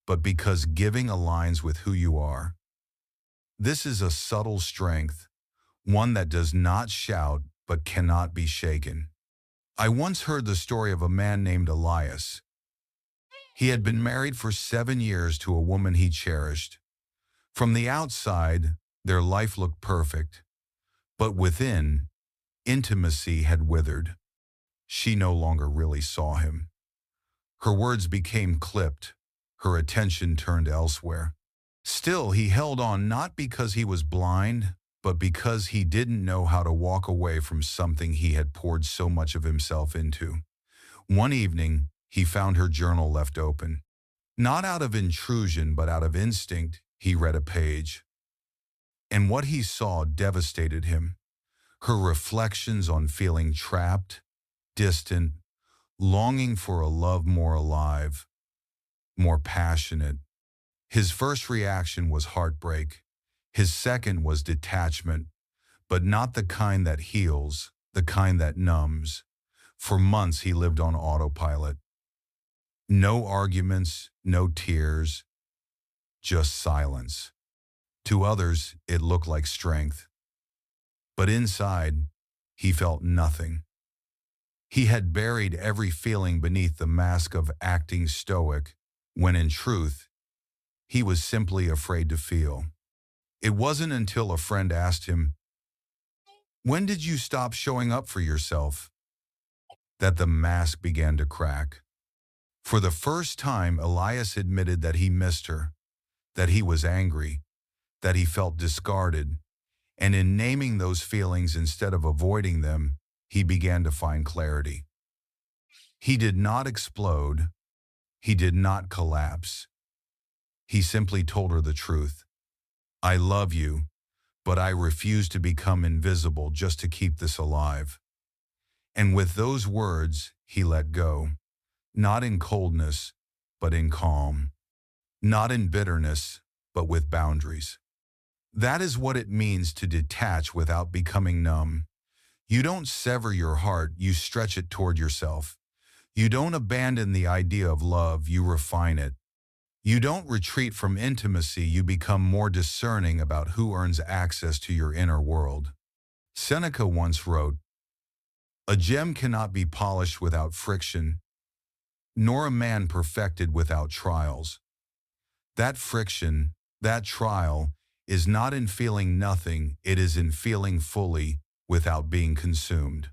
S1: but because giving aligns with who you are. This is a subtle strength, one that does not shout but cannot be shaken. I once heard the story of a man named Elias. He had been married for 7 years to a woman he cherished. From the outside, their life looked perfect, but within, intimacy had withered. She no longer really saw him. Her words became clipped, her attention turned elsewhere. Still, he held on not because he was blind, but because he didn't know how to walk away from something he had poured so much of himself into. One evening, he found her journal left open. Not out of intrusion, but out of instinct, he read a page. And what he saw devastated him. Her reflections on feeling trapped, distant, longing for a love more alive, more passionate. His first reaction was heartbreak. His second was detachment, but not the kind that heals, the kind that numbs. For months he lived on autopilot. No arguments, no tears, just silence. To others, it looked like strength. But inside, he felt nothing. He had buried every feeling beneath the mask of acting stoic, when in truth, he was simply afraid to feel. It wasn't until a friend asked him, "When did you stop showing up for yourself?" that the mask began to crack. For the first time, Elias admitted that he missed her, that he was angry, that he felt discarded, and in naming those feelings instead of avoiding them, he began to find clarity. He did not explode. He did not collapse. He simply told her the truth. "I love you, but I refuse to become invisible just to keep this alive." And with those words, he let go, not in coldness, but in calm, not in bitterness, but with boundaries. That is what it means to detach without becoming numb. You don't sever your heart, you stretch it toward yourself. You don't abandon the idea of love, you refine it. You don't retreat from intimacy, you become more discerning about who earns access to your inner world. Seneca once wrote, "A gem cannot be polished without friction, nor a man perfected without trials." That friction, that trial, is not in feeling nothing, it is in feeling fully without being consumed.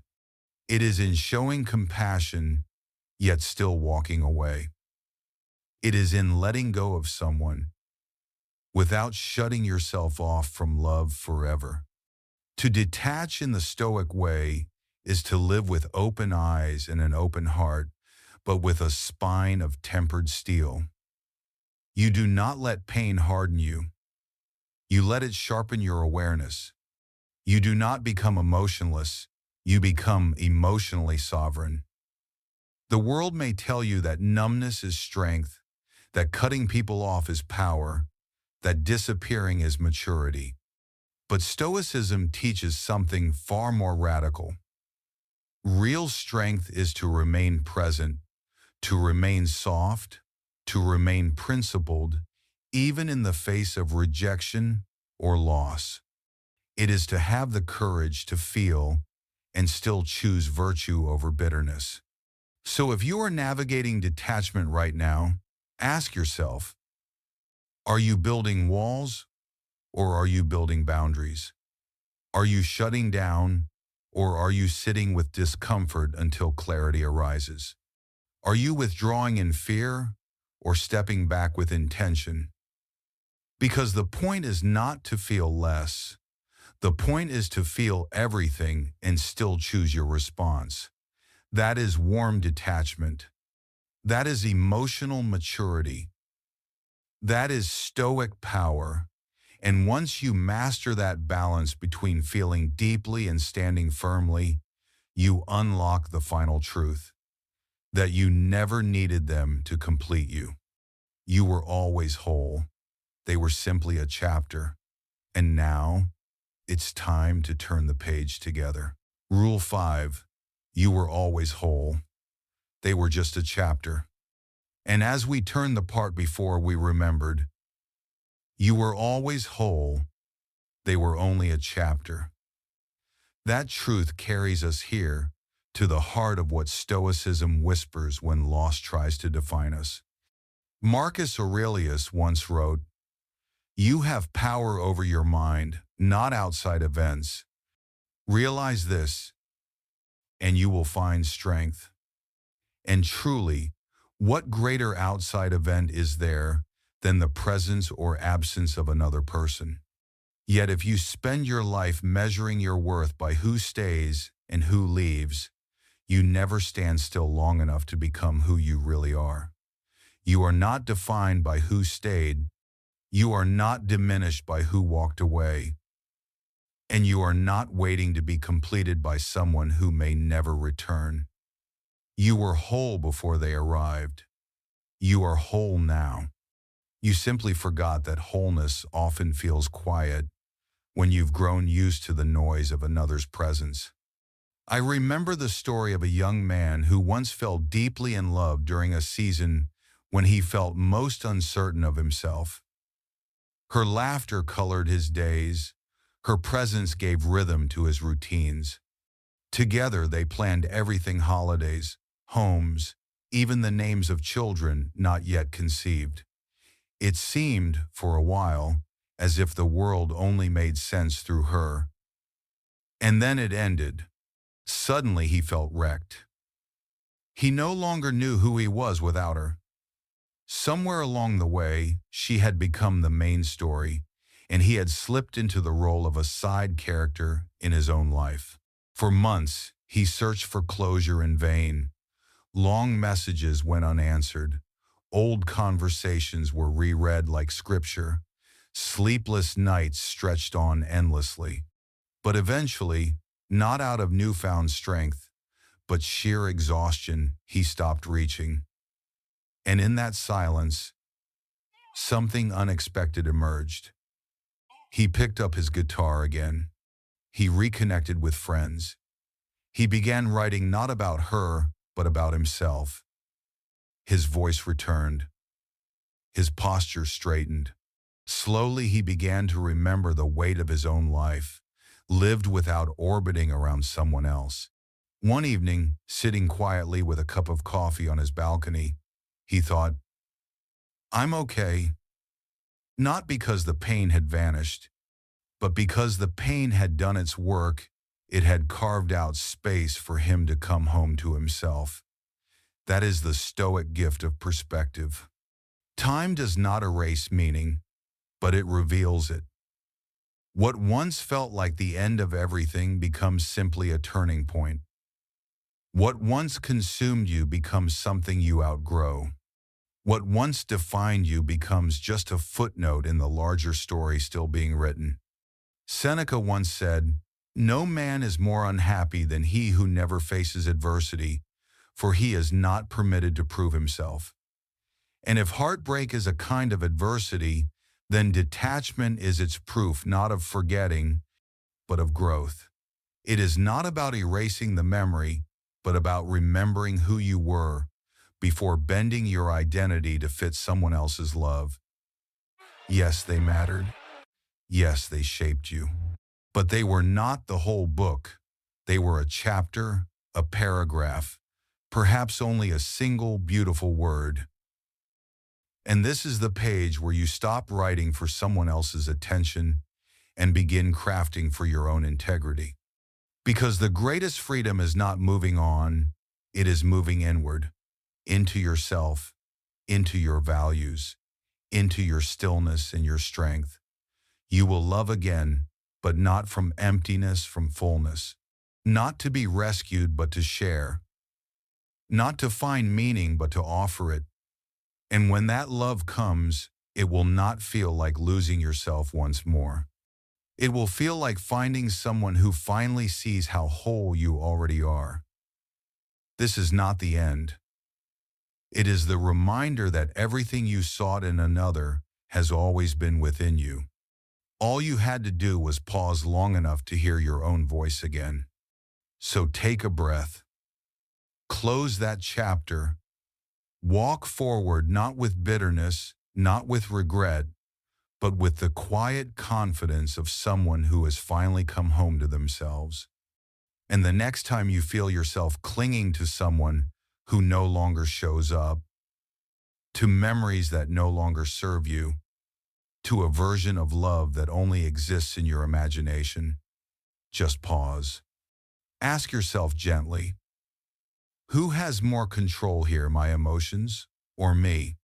S1: It is in showing compassion, yet still walking away. It is in letting go of someone without shutting yourself off from love forever. To detach in the Stoic way is to live with open eyes and an open heart, but with a spine of tempered steel. You do not let pain harden you. You let it sharpen your awareness. You do not become emotionless. You become emotionally sovereign. The world may tell you that numbness is strength, that cutting people off is power, that disappearing is maturity. But Stoicism teaches something far more radical. Real strength is to remain present, to remain soft, to remain principled, even in the face of rejection, or loss. It is to have the courage to feel and still choose virtue over bitterness. So if you are navigating detachment right now, ask yourself, are you building walls or are you building boundaries? Are you shutting down or are you sitting with discomfort until clarity arises? Are you withdrawing in fear or stepping back with intention? Because the point is not to feel less. The point is to feel everything and still choose your response. That is warm detachment. That is emotional maturity. That is stoic power. And once you master that balance between feeling deeply and standing firmly, you unlock the final truth that you never needed them to complete you. You were always whole. They were simply a chapter. And now, it's time to turn the page together. Rule 5. You were always whole. They were just a chapter. And as we turn the part before we remembered, you were always whole. They were only a chapter. That truth carries us here to the heart of what Stoicism whispers when loss tries to define us. Marcus Aurelius once wrote, "You have power over your mind, not outside events. Realize this, and you will find strength." And truly, what greater outside event is there than the presence or absence of another person? Yet if you spend your life measuring your worth by who stays and who leaves, you never stand still long enough to become who you really are. You are not defined by who stayed. You are not diminished by who walked away. And you are not waiting to be completed by someone who may never return. You were whole before they arrived. You are whole now. You simply forgot that wholeness often feels quiet when you've grown used to the noise of another's presence. I remember the story of a young man who once fell deeply in love during a season when he felt most uncertain of himself. Her laughter colored his days. Her presence gave rhythm to his routines. Together they planned everything: holidays, homes, even the names of children not yet conceived. It seemed, for a while, as if the world only made sense through her. And then it ended. Suddenly he felt wrecked. He no longer knew who he was without her. Somewhere along the way, she had become the main story, and he had slipped into the role of a side character in his own life. For months, he searched for closure in vain. Long messages went unanswered. Old conversations were reread like scripture. Sleepless nights stretched on endlessly. But eventually, not out of newfound strength, but sheer exhaustion, he stopped reaching. And in that silence, something unexpected emerged. He picked up his guitar again. He reconnected with friends. He began writing not about her, but about himself. His voice returned. His posture straightened. Slowly he began to remember the weight of his own life, lived without orbiting around someone else. One evening, sitting quietly with a cup of coffee on his balcony, he thought, "I'm okay," not because the pain had vanished, but because the pain had done its work. It had carved out space for him to come home to himself. That is the Stoic gift of perspective. Time does not erase meaning, but it reveals it. What once felt like the end of everything becomes simply a turning point. What once consumed you becomes something you outgrow. What once defined you becomes just a footnote in the larger story still being written. Seneca once said, "No man is more unhappy than he who never faces adversity, for he is not permitted to prove himself." And if heartbreak is a kind of adversity, then detachment is its proof not of forgetting, but of growth. It is not about erasing the memory, but about remembering who you were before bending your identity to fit someone else's love. Yes, they mattered. Yes, they shaped you. But they were not the whole book. They were a chapter, a paragraph, perhaps only a single beautiful word. And this is the page where you stop writing for someone else's attention and begin crafting for your own integrity. Because the greatest freedom is not moving on, it is moving inward, into yourself, into your values, into your stillness and your strength. You will love again, but not from emptiness, from fullness. Not to be rescued, but to share. Not to find meaning, but to offer it. And when that love comes, it will not feel like losing yourself once more. It will feel like finding someone who finally sees how whole you already are. This is not the end. It is the reminder that everything you sought in another has always been within you. All you had to do was pause long enough to hear your own voice again. So take a breath. Close that chapter. Walk forward not with bitterness, not with regret, but with the quiet confidence of someone who has finally come home to themselves. And the next time you feel yourself clinging to someone who no longer shows up, to memories that no longer serve you, to a version of love that only exists in your imagination, just pause. Ask yourself gently, who has more control here, my emotions or me?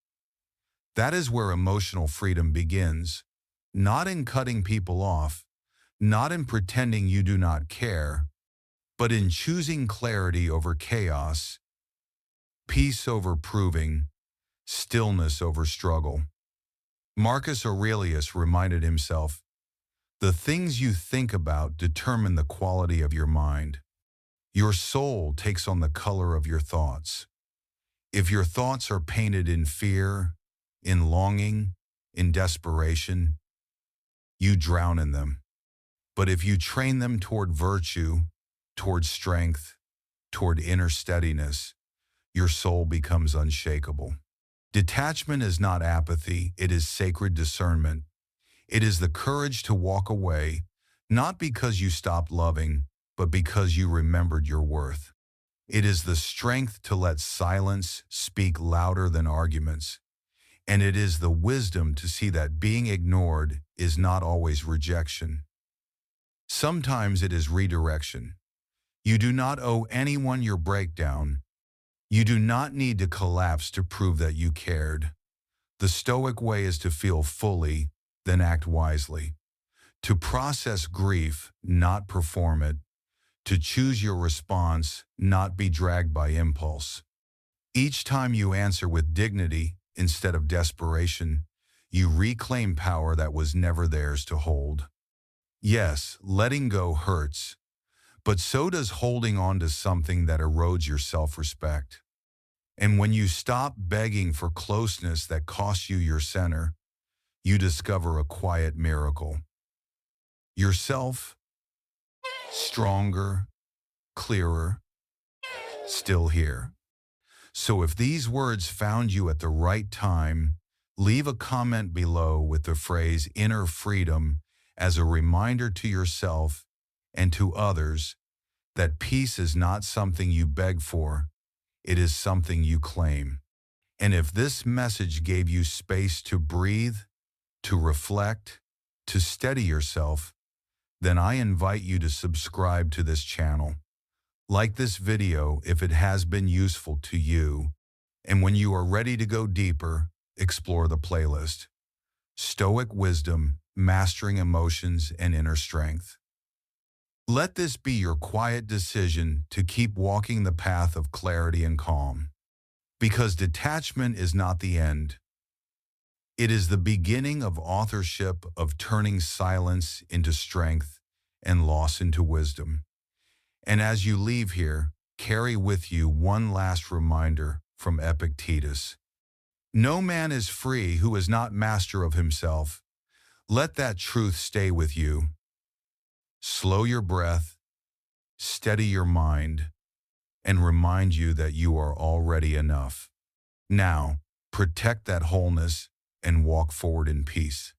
S1: That is where emotional freedom begins, not in cutting people off, not in pretending you do not care, but in choosing clarity over chaos, peace over proving, stillness over struggle. Marcus Aurelius reminded himself, the things you think about determine the quality of your mind. Your soul takes on the color of your thoughts. If your thoughts are painted in fear, in longing, in desperation, you drown in them. But if you train them toward virtue, toward strength, toward inner steadiness, your soul becomes unshakable. Detachment is not apathy, it is sacred discernment. It is the courage to walk away, not because you stopped loving, but because you remembered your worth. It is the strength to let silence speak louder than arguments. And it is the wisdom to see that being ignored is not always rejection. Sometimes it is redirection. You do not owe anyone your breakdown. You do not need to collapse to prove that you cared. The Stoic way is to feel fully, then act wisely. To process grief, not perform it. To choose your response, not be dragged by impulse. Each time you answer with dignity instead of desperation, you reclaim power that was never theirs to hold. Yes, letting go hurts, but so does holding on to something that erodes your self-respect. And when you stop begging for closeness that costs you your center, you discover a quiet miracle. Yourself, stronger, clearer, still here. So if these words found you at the right time, leave a comment below with the phrase inner freedom as a reminder to yourself and to others that peace is not something you beg for, it is something you claim. And if this message gave you space to breathe, to reflect, to steady yourself, then I invite you to subscribe to this channel. Like this video if it has been useful to you, and when you are ready to go deeper, explore the playlist. Stoic Wisdom, Mastering Emotions and Inner Strength. Let this be your quiet decision to keep walking the path of clarity and calm. Because detachment is not the end. It is the beginning of authorship, of turning silence into strength and loss into wisdom. And as you leave here, carry with you one last reminder from Epictetus. No man is free who is not master of himself. Let that truth stay with you. Slow your breath, steady your mind, and remind you that you are already enough. Now, protect that wholeness and walk forward in peace.